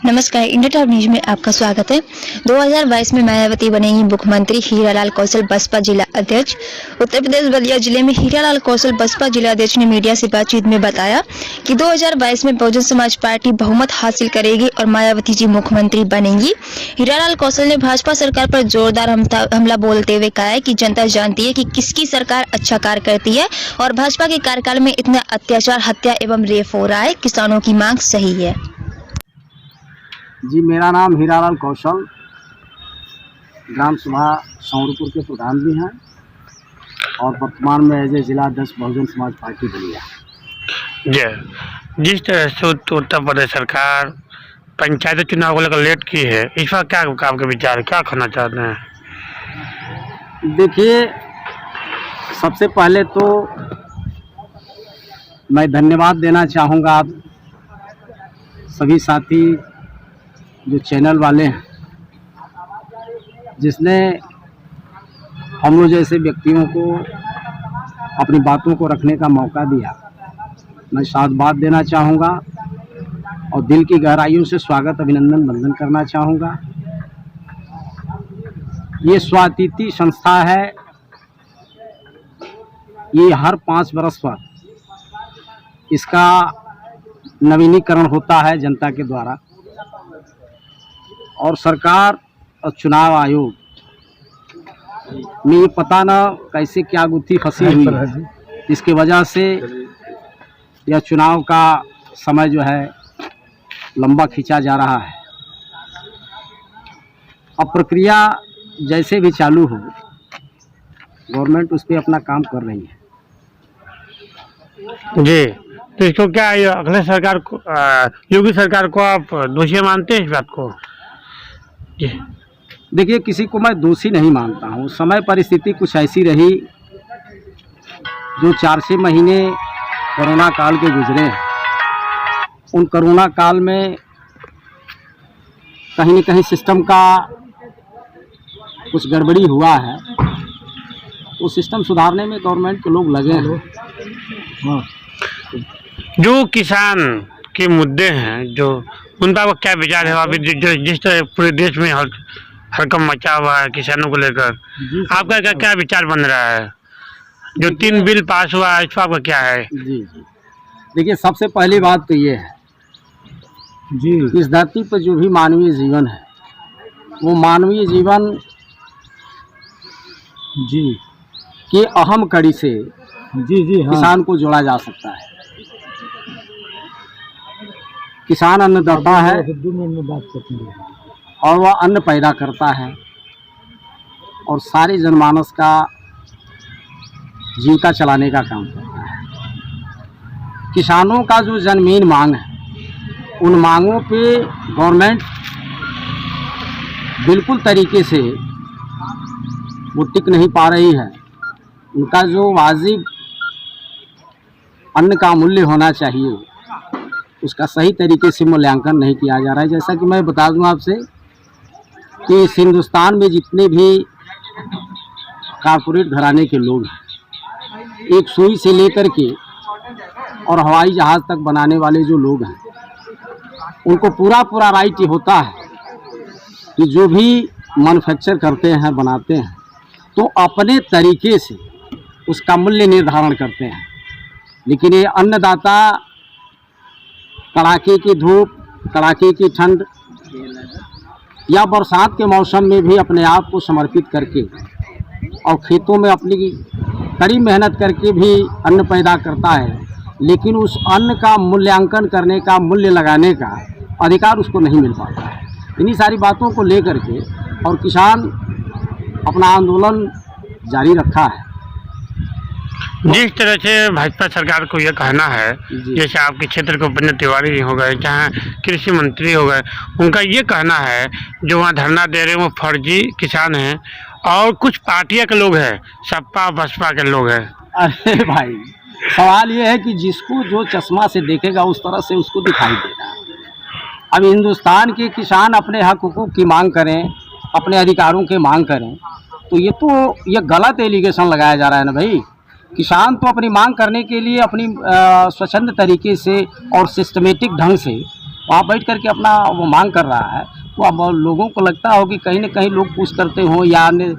नमस्कार, India top news में आपका स्वागत है। 2022 में मायावती बनेंगी मुख्यमंत्री। हीरालाल कौशल बसपा जिला अध्यक्ष। उत्तर प्रदेश बलिया जिले में हीरालाल कौशल बसपा जिला अध्यक्ष ने मीडिया से बातचीत में बताया कि 2022 में बहुजन समाज पार्टी बहुमत हासिल करेगी और मायावती जी मुख्यमंत्री बनेंगी। हीरालाल कौशल ने भाजपा सरकार पर जोरदार हमला बोलते हुए कहा है कि जनता जानती है कि किसकी सरकार अच्छा कार्य करती है और भाजपा के कार्यकाल में इतना अत्याचार, हत्या एवं रेप हो रहा है। किसानों की मांग सही है। जी, मेरा नाम हीरालाल कौशल, ग्राम सभा सौरपुर के प्रधान भी हैं और वर्तमान में एज ए जिला अध्यक्ष बहुजन समाज पार्टी बलिया। जिस तरह से उत्तर प्रदेश सरकार पंचायत चुनाव को लेकर लेट की है, इस पर क्या आपके विचार, क्या कहना चाहते हैं? देखिए, सबसे पहले तो मैं धन्यवाद देना चाहूँगा आप सभी साथी जो चैनल वाले हैं, जिसने हम लोग जैसे व्यक्तियों को अपनी बातों को रखने का मौका दिया। मैं साधुवाद देना चाहूँगा और दिल की गहराइयों से स्वागत, अभिनंदन, वंदन करना चाहूँगा। ये स्वातिथि संस्था है, ये हर 5 वर्ष पर इसका नवीनीकरण होता है जनता के द्वारा, और सरकार और चुनाव आयोग में ये पता ना कैसे क्या गुत्थी फंसी हुई है, इसकी वजह से यह चुनाव का समय जो है लंबा खींचा जा रहा है। अब प्रक्रिया जैसे भी चालू हो, गवर्नमेंट उस पर अपना काम कर रही है। जी, तो इसको क्या अगले सरकार को, योगी सरकार को आप दोषी मानते हैं इस बात को? देखिए, किसी को मैं दोषी नहीं मानता हूँ। समय परिस्थिति कुछ ऐसी रही, जो 4-6 महीने कोरोना काल के गुजरे, उन कोरोना काल में कहीं न कहीं सिस्टम का कुछ गड़बड़ी हुआ है। वो सिस्टम सुधारने में गवर्नमेंट के लोग लगे हैं। हाँ, जो किसान के मुद्दे हैं, जो उन पर क्या विचार है? अभी जिस तरह पूरे देश में हड़कंप मचा हुआ है किसानों को लेकर, आपका क्या विचार बन रहा है? जो 3 बिल पास हुआ है, इस पर आपका क्या है? जी, देखिए, सबसे पहली बात तो ये है जी, इस धरती पर जो भी मानवीय जीवन है, वो मानवीय जीवन जी के अहम कड़ी से जी हाँ, किसान को जोड़ा जा सकता है। किसान अन्नदाता है और वह अन्न पैदा करता है और सारे जनमानस का जीविका चलाने का काम करता है। किसानों का जो जमीन मांग है, उन मांगों पे गवर्नमेंट बिल्कुल तरीके से वो टिक नहीं पा रही है। उनका जो वाजिब अन्न का मूल्य होना चाहिए, उसका सही तरीके से मूल्यांकन नहीं किया जा रहा है। जैसा कि मैं बता दूं आपसे कि इस हिंदुस्तान में जितने भी कॉरपोरेट घराने के लोग हैं, एक सुई से लेकर के और हवाई जहाज़ तक बनाने वाले जो लोग हैं, उनको पूरा राइट होता है कि जो भी मैन्युफैक्चर करते हैं, बनाते हैं, तो अपने तरीके से उसका मूल्य निर्धारण करते हैं। लेकिन ये अन्नदाता कड़ाके की धूप, कड़ाके की ठंड या बरसात के मौसम में भी अपने आप को समर्पित करके और खेतों में अपनी कड़ी मेहनत करके भी अन्न पैदा करता है, लेकिन उस अन्न का मूल्यांकन करने का, मूल्य लगाने का अधिकार उसको नहीं मिल पाता है। इन्हीं सारी बातों को लेकर के और किसान अपना आंदोलन जारी रखा है। जिस तरह से भाजपा सरकार को यह कहना है, जैसे आपके क्षेत्र के उपेंद्र तिवारी हो गए, जहाँ कृषि मंत्री हो गए, उनका ये कहना है जो वहाँ धरना दे रहे हैं वो फर्जी किसान हैं और कुछ पार्टियां के लोग हैं, सपा बसपा के लोग हैं। अरे भाई, सवाल ये है कि जिसको जो चश्मा से देखेगा उस तरह से उसको दिखाई देगा। अब हिंदुस्तान के किसान अपने हक हुकूक की मांग करें, अपने अधिकारों की मांग करें, तो ये गलत एलिगेशन लगाया जा रहा है ना भाई। किसान तो अपनी मांग करने के लिए अपनी स्वच्छंद तरीके से और सिस्टमेटिक ढंग से वहाँ बैठ करके अपना वो मांग कर रहा है, तो अब लोगों को लगता हो कि कहीं न कहीं लोग पुश करते हो या अन्य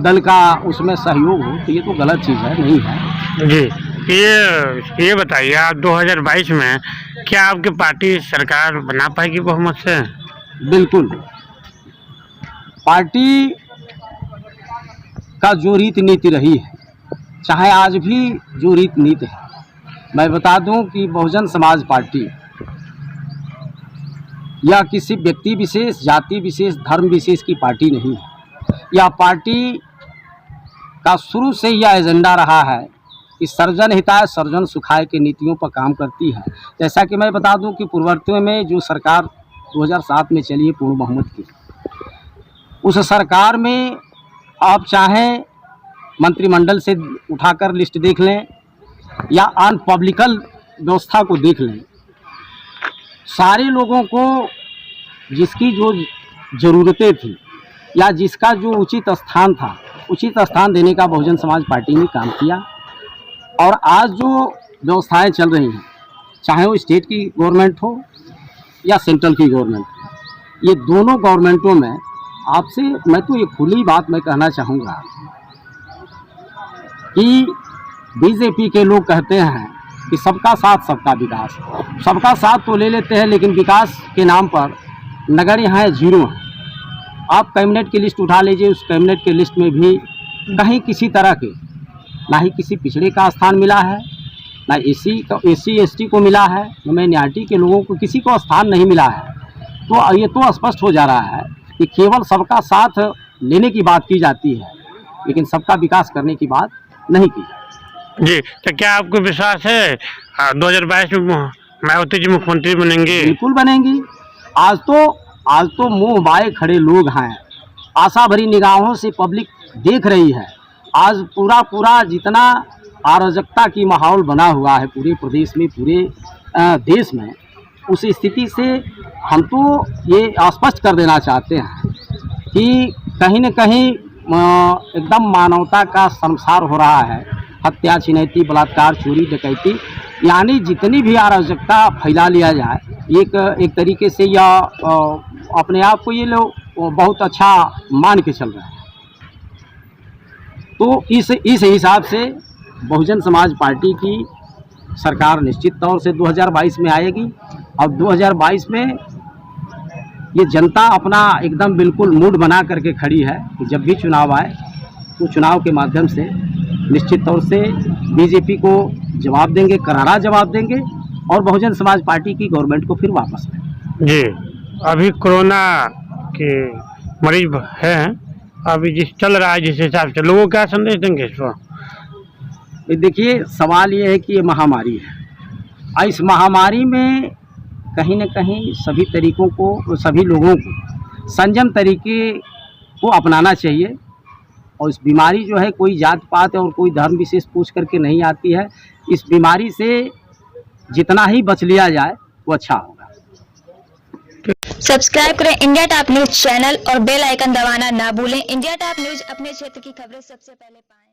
दल का उसमें सहयोग हो, तो ये तो गलत चीज़ है, नहीं है। जी, ये बताइए, आप 2022 में क्या आपकी पार्टी सरकार बना पाएगी बहुमत से? बिल्कुल, पार्टी का जो रीति नीति रही है, चाहे आज भी जो रीति नीति है, मैं बता दूं कि बहुजन समाज पार्टी या किसी व्यक्ति विशेष, जाति विशेष, धर्म विशेष की पार्टी नहीं है। यह पार्टी का शुरू से यह एजेंडा रहा है कि सर्जन हिताय सर्जन सुखाय के नीतियों पर काम करती है। जैसा कि मैं बता दूं कि पूर्ववर्तियों में जो सरकार 2007 में चली है पूर्ण बहुमत की, उस सरकार में आप चाहें मंत्रिमंडल से उठाकर लिस्ट देख लें या आन पब्लिकल व्यवस्था को देख लें, सारे लोगों को जिसकी जो ज़रूरतें थी या जिसका जो उचित स्थान था, उचित स्थान देने का बहुजन समाज पार्टी ने काम किया। और आज जो व्यवस्थाएं चल रही हैं, चाहे वो स्टेट की गवर्नमेंट हो या सेंट्रल की गवर्नमेंट हो, ये दोनों गवर्नमेंटों में आपसे मैं तो ये खुली बात मैं कहना चाहूँगा कि बीजेपी के लोग कहते हैं कि सबका साथ सबका विकास। सबका साथ तो ले लेते हैं, लेकिन विकास के नाम पर नगर यहाँ जीरो है। आप कैबिनेट की लिस्ट उठा लीजिए, उस कैबिनेट के लिस्ट में भी कहीं किसी तरह के, ना ही किसी पिछड़े का स्थान मिला है, ना एससी एसटी को मिला है, ना माइनॉरिटी के लोगों को किसी को स्थान नहीं मिला है। तो ये तो स्पष्ट हो जा रहा है कि केवल सबका साथ लेने की बात की जाती है, लेकिन सबका विकास करने की बात नहीं की जाती। जी, तो क्या आपको विश्वास है 2022 में मायावती जी मुख्यमंत्री बनेंगे? बिल्कुल बनेंगी। आज तो मुंह बाए खड़े लोग हैं, आशा भरी निगाहों से पब्लिक देख रही है। आज पूरा जितना अराजकता की माहौल बना हुआ है पूरे प्रदेश में, पूरे देश में, उस स्थिति से हम तो ये स्पष्ट कर देना चाहते हैं कि कहीं न कहीं एकदम मानवता का शर्मसार हो रहा है। हत्या, छिनैती, बलात्कार, चोरी, डकैती, यानी जितनी भी अराजकता फैला लिया जाए, एक तरीके से यह अपने आप को ये लोग बहुत अच्छा मान के चल रहे हैं। तो इस हिसाब से बहुजन समाज पार्टी की सरकार निश्चित तौर से 2022 में आएगी। और 2022 में ये जनता अपना एकदम बिल्कुल मूड बना करके खड़ी है कि जब भी चुनाव आए तो चुनाव के माध्यम से निश्चित तौर से बीजेपी को जवाब देंगे, करारा जवाब देंगे और बहुजन समाज पार्टी की गवर्नमेंट को फिर वापस लाएंगे। जी, अभी कोरोना के मरीज हैं, अभी जिस चल रहा है जिस हिसाब से, लोगों को क्या संदेश देंगे इस वक्त? देखिए, सवाल ये है कि ये महामारी है और इस महामारी में कहीं न कहीं सभी तरीकों को, सभी लोगों को संयम तरीके को अपनाना चाहिए। और इस बीमारी जो है कोई जात पात और कोई धर्म विशेष पूछ करके नहीं आती है। इस बीमारी से जितना ही बच लिया जाए वो अच्छा होगा। सब्सक्राइब करें इंडिया टॉप न्यूज चैनल और बेल आइकन दबाना ना भूलें। इंडिया टॉप न्यूज अपने क्षेत्र की खबरें सबसे पहले पाएं।